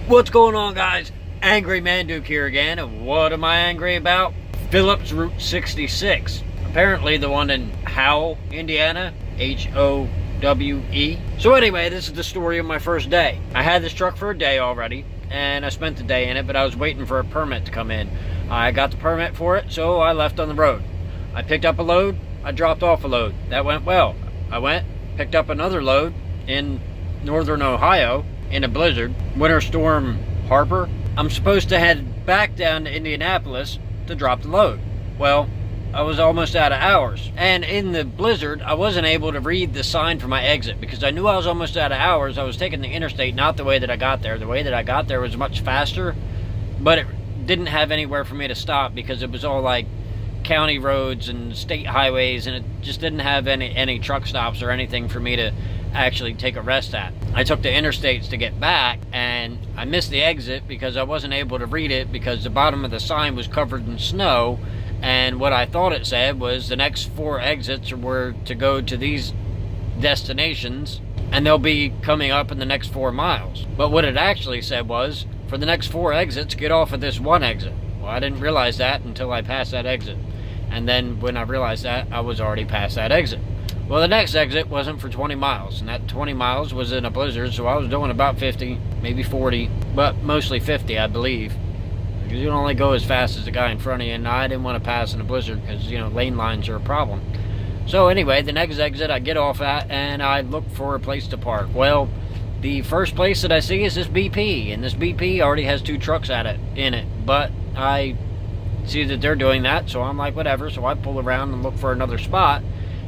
What's going on, guys? Angry Manduke here again, and what am I angry about? Phillips Route 66. Apparently the one in Howell, Indiana. H-O-W-E. So anyway, this is the story of my first day. I had this truck for a day already, and I spent the day in it, but I was waiting for a permit to come in. I got the permit for it, so I left on the road. I picked up a load, I dropped off a load. That went well. I went, picked up another load in northern Ohio, in a blizzard, Winter Storm Harper. I'm supposed to head back down to Indianapolis to drop the load. Well, I was almost out of hours. And in the blizzard, I wasn't able to read the sign for my exit because I knew I was almost out of hours. I was taking the interstate, not the way that I got there. The way that I got there was much faster, but it didn't have anywhere for me to stop because it was all like county roads and state highways, and it just didn't have any truck stops or anything for me to actually take a rest at. I took the interstates to get back, and I missed the exit because I wasn't able to read it because the bottom of the sign was covered in snow, and what I thought it said was the next 4 exits were to go to these destinations, and they'll be coming up in the next 4 miles. But what it actually said was, for the next 4 exits, get off at this one exit. Well, I didn't realize that until I passed that exit. And then when I realized that, I was already past that exit. Well, the next exit wasn't for 20 miles, and that 20 miles was in a blizzard, so I was doing about 50, maybe 40, but mostly 50, I believe. Because you can only go as fast as the guy in front of you, and I didn't want to pass in a blizzard because, you know, lane lines are a problem. So anyway, the next exit I get off at, and I look for a place to park. Well, the first place that I see is this BP, and this BP already has 2 trucks in it, but I see that they're doing that, so I'm like, whatever. So I pull around and look for another spot,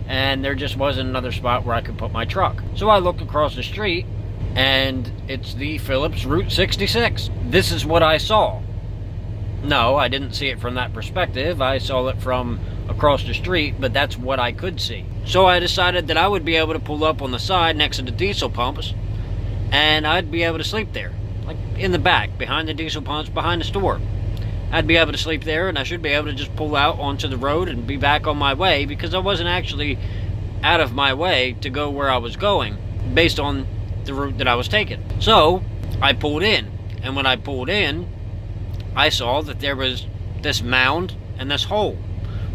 and there just wasn't another spot where I could put my truck. So I look across the street, and it's the Phillips Route 66. This is what I saw. No, I didn't see it from that perspective. I saw it from across the street, but that's what I could see. So I decided that I would be able to pull up on the side next to the diesel pumps, and I'd be able to sleep there, like in the back, behind the diesel pumps, behind the store. I'd be able to sleep there, and I should be able to just pull out onto the road and be back on my way, because I wasn't actually out of my way to go where I was going based on the route that I was taking. So I pulled in, and when I pulled in, I saw that there was this mound and this hole.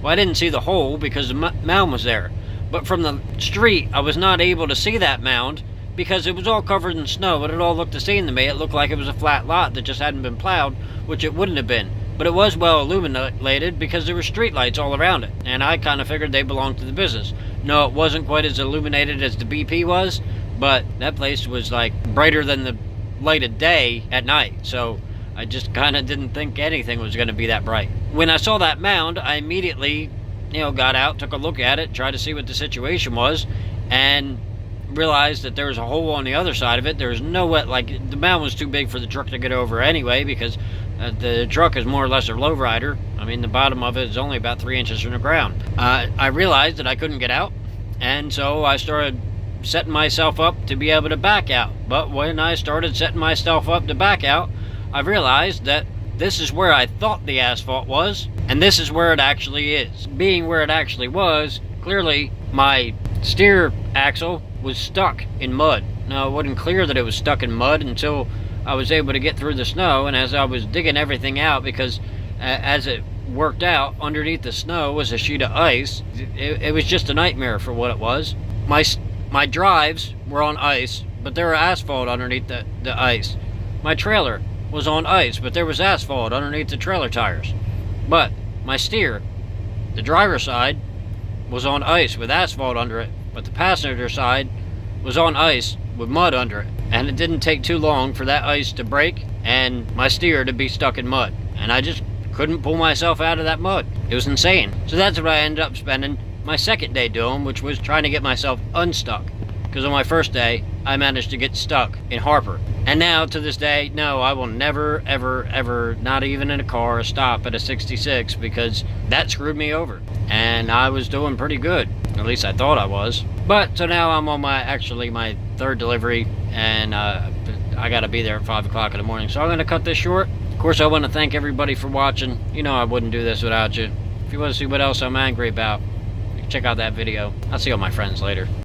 Well, I didn't see the hole because the mound was there, but from the street I was not able to see that mound because it was all covered in snow, but it all looked the same to me. It looked like it was a flat lot that just hadn't been plowed, which it wouldn't have been. But it was well illuminated because there were street lights all around it, and I kind of figured they belonged to the business. No, it wasn't quite as illuminated as the BP was, but that place was like brighter than the light of day at night, so I just kind of didn't think anything was going to be that bright. When I saw that mound, I immediately, got out, took a look at it, tried to see what the situation was, and realized that there was a hole on the other side of it. There was no way, like, the mound was too big for the truck to get over anyway, because the truck is more or less a lowrider. I mean, the bottom of it is only about 3 inches from the ground. I realized that I couldn't get out, and so I started setting myself up to be able to back out. But when I started setting myself up to back out, I realized that this is where I thought the asphalt was, and this is where it actually is. Being where it actually was, clearly my steer axle was stuck in mud. Now, it wasn't clear that it was stuck in mud until I was able to get through the snow, and as I was digging everything out, because as it worked out, underneath the snow was a sheet of ice. It was just a nightmare for what it was. My drives were on ice, but there were asphalt underneath the ice. My trailer was on ice, but there was asphalt underneath the trailer tires. But my steer, the driver's side, was on ice with asphalt under it, but the passenger side was on ice with mud under it. And it didn't take too long for that ice to break and my steer to be stuck in mud. And I just couldn't pull myself out of that mud. It was insane. So that's what I ended up spending my second day doing, which was trying to get myself unstuck. Because on my first day, I managed to get stuck in Harper. And now, to this day, no, I will never, ever, ever, not even in a car, stop at a 66, because that screwed me over. And I was doing pretty good. At least I thought I was. But, so now I'm on my 3rd delivery, and I gotta be there at 5 o'clock in the morning. So I'm gonna cut this short. Of course, I want to thank everybody for watching. You know I wouldn't do this without you. If you want to see what else I'm angry about, check out that video. I'll see all my friends later.